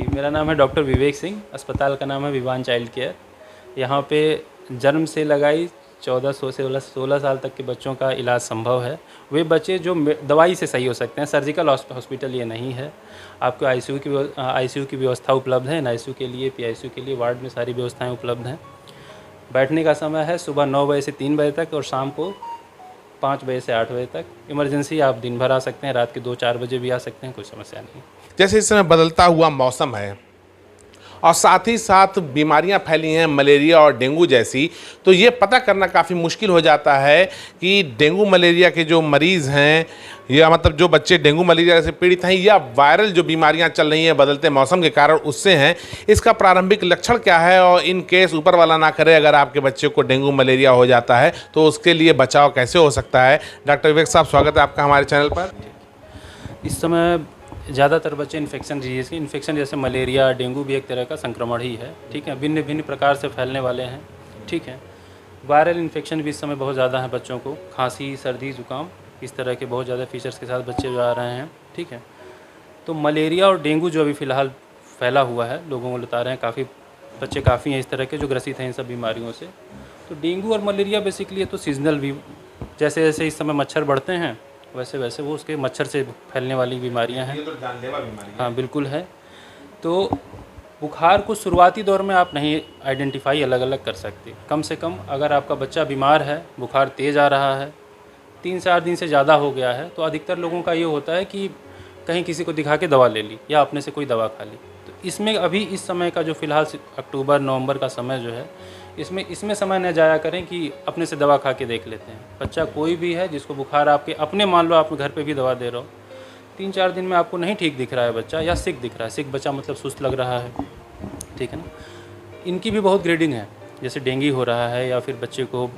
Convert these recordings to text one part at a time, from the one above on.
मेरा नाम है डॉक्टर विवेक सिंह। अस्पताल का नाम है विवान चाइल्ड केयर। यहाँ पे जन्म से लगाई 1400 से 16 साल तक के बच्चों का इलाज संभव है। वे बच्चे जो दवाई से सही हो सकते हैं। सर्जिकल हॉस्पिटल ये नहीं है। आपको आईसीयू की व्यवस्था उपलब्ध है। NICU के लिए, PICU के लिए वार्ड में सारी व्यवस्थाएं उपलब्ध हैं। बैठने का समय है सुबह 9 बजे से 3 बजे तक और शाम को 5 बजे से 8 बजे तक। इमरजेंसी आप दिन भर आ सकते हैं, रात के 2-4 बजे भी आ सकते हैं, कोई समस्या नहीं। जैसे इस समय बदलता हुआ मौसम है और साथ ही साथ बीमारियां फैली हैं मलेरिया और डेंगू जैसी, तो ये पता करना काफ़ी मुश्किल हो जाता है कि डेंगू मलेरिया के जो मरीज़ हैं या मतलब जो बच्चे डेंगू मलेरिया से पीड़ित हैं या वायरल जो बीमारियां चल रही हैं बदलते मौसम के कारण उससे हैं, इसका प्रारंभिक लक्षण क्या है और इन केस ऊपर वाला ना करे अगर आपके बच्चे को डेंगू मलेरिया हो जाता है तो उसके लिए बचाव कैसे हो सकता है। डॉक्टर विवेक साहब, स्वागत है आपका हमारे चैनल पर। इस समय ज़्यादातर बच्चे इन्फेक्शन जैसे मलेरिया, डेंगू भी एक तरह का संक्रमण ही है, ठीक है। भिन्न भिन्न प्रकार से फैलने वाले हैं, ठीक है। वायरल इन्फेक्शन भी इस समय बहुत ज़्यादा है बच्चों को, खांसी, सर्दी, जुकाम, इस तरह के बहुत ज़्यादा फीचर्स के साथ बच्चे जो आ रहे हैं, ठीक है। तो मलेरिया और डेंगू जो अभी फ़िलहाल फैला हुआ है, लोगों को बता रहे हैं, काफ़ी बच्चे काफ़ी हैं इस तरह के जो ग्रसित हैं इन सब बीमारियों से। तो डेंगू और मलेरिया बेसिकली तो सीजनल भी, जैसे जैसे इस समय मच्छर बढ़ते हैं वैसे वैसे वो उसके मच्छर से फैलने वाली बीमारियां हैं। ये तो जानलेवा बीमारी है। हाँ बिल्कुल है। तो बुखार को शुरुआती दौर में आप नहीं आइडेंटिफाई अलग अलग कर सकते। कम से कम अगर आपका बच्चा बीमार है, बुखार तेज़ आ रहा है, 3-4 दिन से ज़्यादा हो गया है, तो अधिकतर लोगों का ये होता है कि कहीं किसी को दिखा के दवा ले ली या अपने से कोई दवा खा ली। तो इसमें अभी इस समय का जो फ़िलहाल अक्टूबर-नवंबर का समय जो है, इसमें समय न जाया करें कि अपने से दवा खा के देख लेते हैं। बच्चा कोई भी है जिसको बुखार आपके अपने, मान लो आप घर पे भी दवा दे रहे हो, 3-4 दिन में आपको नहीं ठीक दिख रहा है बच्चा या सिक दिख रहा है, सिक बच्चा मतलब सुस्त लग रहा है, ठीक है ना। इनकी भी बहुत ग्रेडिंग है। जैसे डेंगू हो रहा है या फिर बच्चे को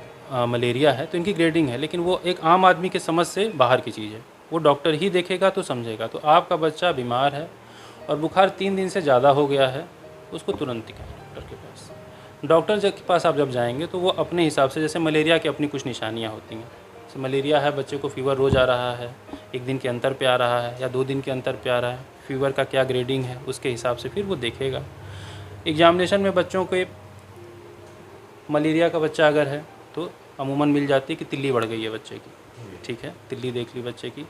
मलेरिया है तो इनकी ग्रेडिंग है, लेकिन वो एक आम आदमी के समझ से बाहर की चीज़ है। वो डॉक्टर ही देखेगा तो समझेगा। तो आपका बच्चा बीमार है और बुखार 3 दिन से ज़्यादा हो गया है, उसको तुरंत दिखाएं डॉक्टर के पास। डॉक्टर के पास आप जब जाएंगे तो वो अपने हिसाब से, जैसे मलेरिया की अपनी कुछ निशानियाँ होती हैं। जैसे मलेरिया है, बच्चे को फीवर रोज़ आ रहा है, 1 दिन के अंतर पे आ रहा है या 2 दिन के अंतर पे आ रहा है, फीवर का क्या ग्रेडिंग है उसके हिसाब से फिर वो देखेगा। एग्जामिनेशन में बच्चों को मलेरिया का बच्चा अगर है तो अमूमन मिल जाती है कि तिल्ली बढ़ गई है बच्चे की, ठीक है, तिल्ली देख ली बच्चे की।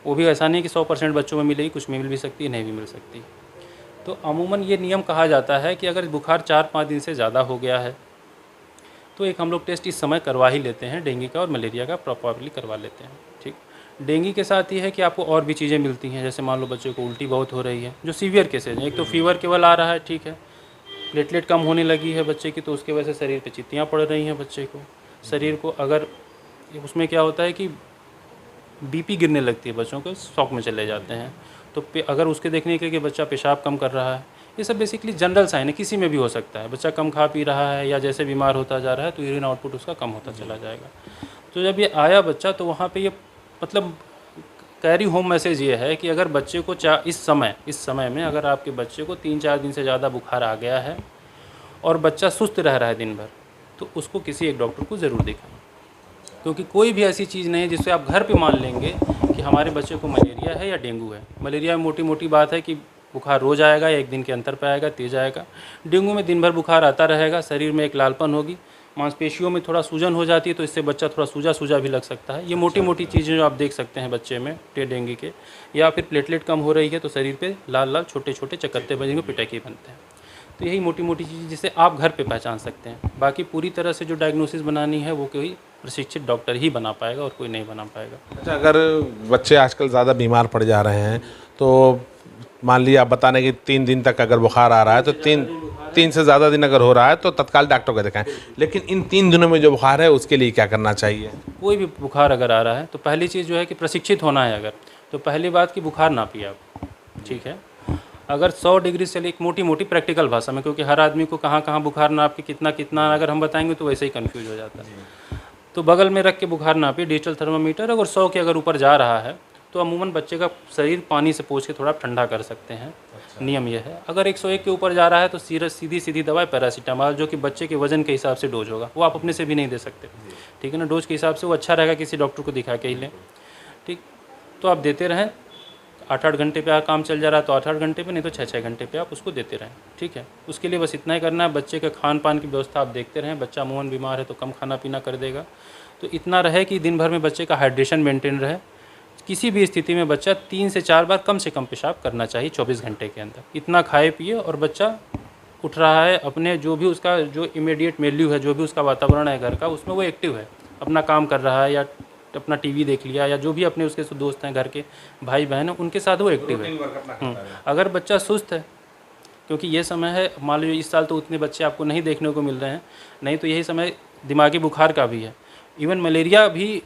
वो भी ऐसा नहीं कि 100% बच्चों में मिलेगी, कुछ में मिल भी सकती है, नहीं भी मिल सकती। तो अमूमन ये नियम कहा जाता है कि अगर बुखार 4-5 दिन से ज़्यादा हो गया है तो एक हम लोग टेस्ट इस समय करवा ही लेते हैं, डेंगू का और मलेरिया का प्रॉपरली करवा लेते हैं, ठीक। डेंगू के साथ ये है कि आपको और भी चीज़ें मिलती हैं। जैसे मान लो बच्चे को उल्टी बहुत हो रही है, जो सीवियर केसेज हैं, एक तो फीवर केवल आ रहा है, ठीक है, प्लेटलेट कम होने लगी है बच्चे की, तो उसके वजह से शरीर पे चित्तियाँ पड़ रही हैं बच्चे को। शरीर को अगर उसमें क्या होता है कि BP गिरने लगती है, बच्चों को शॉक में चले जाते हैं। तो अगर उसके देखने के कि बच्चा पेशाब कम कर रहा है, ये सब बेसिकली जनरल साइन है, किसी में भी हो सकता है। बच्चा कम खा पी रहा है या जैसे बीमार होता जा रहा है तो यूरिन आउटपुट उसका कम होता चला जाएगा। तो जब ये आया बच्चा तो वहाँ पे ये मतलब कैरी होम मैसेज ये है कि अगर बच्चे को इस समय में अगर आपके बच्चे को 3-4 दिन से ज़्यादा बुखार आ गया है और बच्चा सुस्त रह रहा है दिन भर, तो उसको किसी एक डॉक्टर को ज़रूर दिखाएं। क्योंकि कोई भी ऐसी चीज़ नहीं है जिससे आप घर पे मान लेंगे कि हमारे बच्चे को मलेरिया है या डेंगू है। मलेरिया में मोटी मोटी बात है कि बुखार रोज़ आएगा या 1 दिन के अंतर पे आएगा, तेज आएगा। डेंगू में दिन भर बुखार आता रहेगा, शरीर में एक लालपन होगी, मांसपेशियों में थोड़ा सूजन हो जाती है, तो इससे बच्चा थोड़ा सूजा भी लग सकता है। ये मोटी मोटी चीज़ें जो आप देख सकते हैं बच्चे में डेंगू के, या फिर प्लेटलेट कम हो रही है तो शरीर पे लाल लाल छोटे छोटे चकत्ते बनेंगे, पिटाकी बनते हैं। तो यही मोटी मोटी चीज़ें जिसे आप घर पे पहचान सकते हैं। बाकी पूरी तरह से जो डायग्नोसिस बनानी है वो कोई प्रशिक्षित डॉक्टर ही बना पाएगा और कोई नहीं बना पाएगा। अच्छा, अगर बच्चे आजकल ज़्यादा बीमार पड़ जा रहे हैं तो मान लिया आप बताने कि 3 दिन तक अगर बुखार आ रहा है तो 3 से ज़्यादा दिन अगर हो रहा है तो तत्काल डॉक्टर को दिखाएं। लेकिन इन 3 दिनों में जो बुखार है उसके लिए क्या करना चाहिए? कोई भी बुखार अगर आ रहा है तो पहली चीज़ जो है कि प्रशिक्षित होना है अगर, तो पहली बात कि बुखार ना पिए आप, ठीक है। अगर 100 डिग्री से एक मोटी मोटी प्रैक्टिकल भाषा में, क्योंकि हर आदमी को कहाँ कहाँ बुखार ना आपके कितना अगर हम बताएंगे तो वैसे ही कन्फ्यूज हो जाता है। तो बगल में रख के बुखार नापिए, डिजिटल थर्मामीटर। अगर 100 के अगर ऊपर जा रहा है तो अमूमन बच्चे का शरीर पानी से पोंछ के थोड़ा ठंडा कर सकते हैं। अच्छा। नियम यह है। अगर 101 के ऊपर जा रहा है तो सीधी दवाई पैरासीटामॉल, जो कि बच्चे के वजन के हिसाब से डोज होगा, वो आप अपने से भी नहीं दे सकते, ठीक है ना। डोज के हिसाब से वो अच्छा रहेगा किसी डॉक्टर को दिखा के ही लें, ठीक। तो आप देते रहें। 8-8 घंटे पे काम चल जा रहा है तो 8-8 घंटे पे, नहीं तो 6-6 घंटे पे आप उसको देते रहें, ठीक है। उसके लिए बस इतना ही करना है, बच्चे के खान पान की व्यवस्था आप देखते रहें। बच्चा अमूमन बीमार है तो कम खाना पीना कर देगा, तो इतना रहे कि दिन भर में बच्चे का हाइड्रेशन मेंटेन रहे। किसी भी स्थिति में बच्चा 3 से 4 बार कम से कम पेशाब करना चाहिए 24 घंटे के अंदर। इतना खाए पिए और बच्चा उठ रहा है, अपने जो भी उसका जो इमीडिएट मिल्यू है, जो भी उसका वातावरण है घर का, उसमें वो एक्टिव है, अपना काम कर रहा है या अपना टीवी देख लिया या जो भी अपने उसके दोस्त हैं, घर के भाई बहन हैं, उनके साथ वो एक्टिव है। अगर बच्चा सुस्त है, क्योंकि ये समय है, मान लीजिए इस साल तो उतने बच्चे आपको नहीं देखने को मिल रहे हैं, नहीं तो यही समय दिमागी बुखार का भी है। इवन मलेरिया भी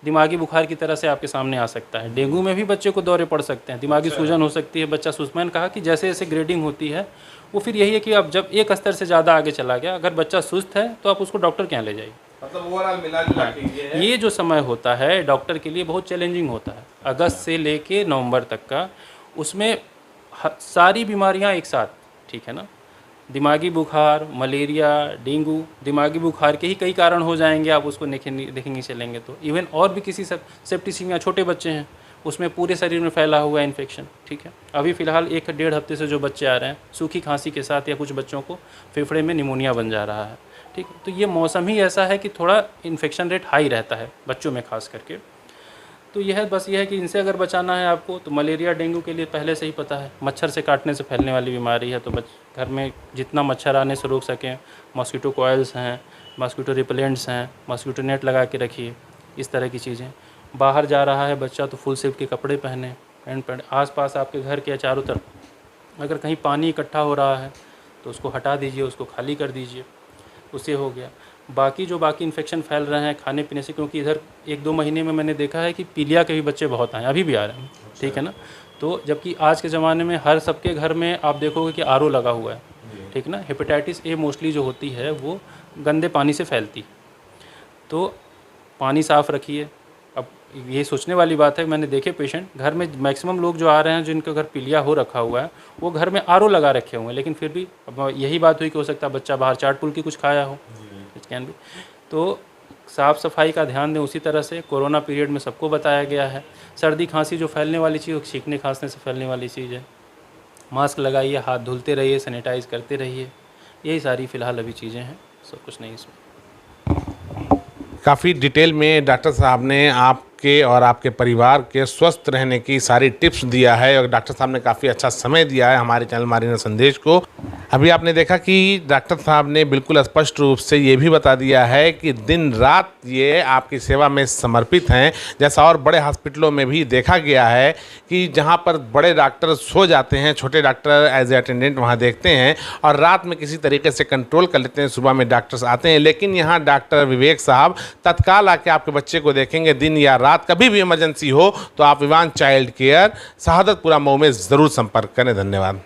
दिमागी बुखार की तरह से आपके सामने आ सकता है। डेंगू में भी बच्चे को दौरे पड़ सकते हैं, दिमागी सूजन हो सकती है, बच्चा सुस्त। मैंने कहा कि जैसे जैसे ग्रेडिंग होती है वो फिर यही है कि अब जब एक स्तर से ज़्यादा आगे चला गया, अगर बच्चा सुस्त है तो आप उसको डॉक्टर के यहाँ ले जाइए। मतलब ओवरऑल मिला जुला के ये जो समय होता है डॉक्टर के लिए बहुत चैलेंजिंग होता है, अगस्त से लेके नवंबर तक का। उसमें सारी बीमारियां एक साथ, ठीक है ना, दिमागी बुखार, मलेरिया, डेंगू, दिमागी बुखार के ही कई कारण हो जाएंगे, आप उसको देखेंगे चलेंगे तो। इवन और भी किसी सेप्टिसीमिया, छोटे बच्चे हैं उसमें पूरे शरीर में फैला हुआ है इन्फेक्शन, ठीक है। अभी फ़िलहाल 1-1.5 हफ्ते से जो बच्चे आ रहे हैं सूखी खांसी के साथ, या कुछ बच्चों को फेफड़े में निमोनिया बन जा रहा है, ठीक है। तो ये मौसम ही ऐसा है कि थोड़ा इन्फेक्शन रेट हाई रहता है बच्चों में खास करके। तो यह बस ये है कि इनसे अगर बचाना है आपको, तो मलेरिया डेंगू के लिए पहले से ही पता है, मच्छर से काटने से फैलने वाली बीमारी है, तो घर में जितना मच्छर आने से रोक सकें, मॉस्किटो कॉइल्स हैं, मॉस्किटो रिपेलेंट्स हैं, मॉस्किटो नेट लगा के रखिए, इस तरह की चीज़ें। बाहर जा रहा है बच्चा तो फुल सेफ्टी के कपड़े पहने, पैंट आस-पास आपके घर के चारों तरफ अगर कहीं पानी इकट्ठा हो रहा है तो उसको हटा दीजिए, उसको खाली कर दीजिए, उससे हो गया। बाकी इन्फेक्शन फैल रहे हैं खाने पीने से, क्योंकि इधर 1-2 महीने में मैंने देखा है कि पीलिया के भी बच्चे बहुत आए, अभी भी आ रहे हैं, ठीक है ना। तो जबकि आज के ज़माने में हर सबके घर में आप देखोगे कि आरओ लगा हुआ है, ठीक ना। हेपेटाइटिस ए मोस्टली जो होती है वो गंदे पानी से फैलती, तो पानी साफ़ रखिए। अब ये सोचने वाली बात है, मैंने देखे पेशेंट घर में मैक्सिमम लोग जो आ रहे हैं जिनके घर पीलिया हो रखा हुआ है, वो घर में आरओ लगा रखे हुए हैं, लेकिन फिर भी अब यही बात हुई कि हो सकता है बच्चा बाहर चाट पुल की कुछ खाया हो, इट कैन बी। तो साफ़ सफाई का ध्यान दें। उसी तरह से कोरोना पीरियड में सबको बताया गया है, सर्दी खांसी जो फैलने वाली चीज़, छींकने खांसने से फैलने वाली चीज़ है, मास्क लगाइए, हाथ धुलते रहिए, सैनिटाइज़ करते रहिए, यही सारी फ़िलहाल अभी चीज़ें हैं, सब कुछ नहीं इसमें। काफ़ी डिटेल में डॉक्टर साहब ने आपके और आपके परिवार के स्वस्थ रहने की सारी टिप्स दिया है, और डॉक्टर साहब ने काफ़ी अच्छा समय दिया है हमारे चैनल मारीना संदेश को। अभी आपने देखा कि डॉक्टर साहब ने बिल्कुल स्पष्ट रूप से ये भी बता दिया है कि दिन रात ये आपकी सेवा में समर्पित हैं। जैसा और बड़े हॉस्पिटलों में भी देखा गया है कि जहाँ पर बड़े डॉक्टर सो जाते हैं, छोटे डॉक्टर एज ए अटेंडेंट वहाँ देखते हैं और रात में किसी तरीके से कंट्रोल कर लेते हैं, सुबह में डॉक्टर्स आते हैं। लेकिन यहाँ डॉक्टर विवेक साहब तत्काल आके आपके बच्चे को देखेंगे, दिन या रात कभी भी इमरजेंसी हो तो आप विवान चाइल्ड केयर शहादतपुरा मऊ में ज़रूर संपर्क करें। धन्यवाद।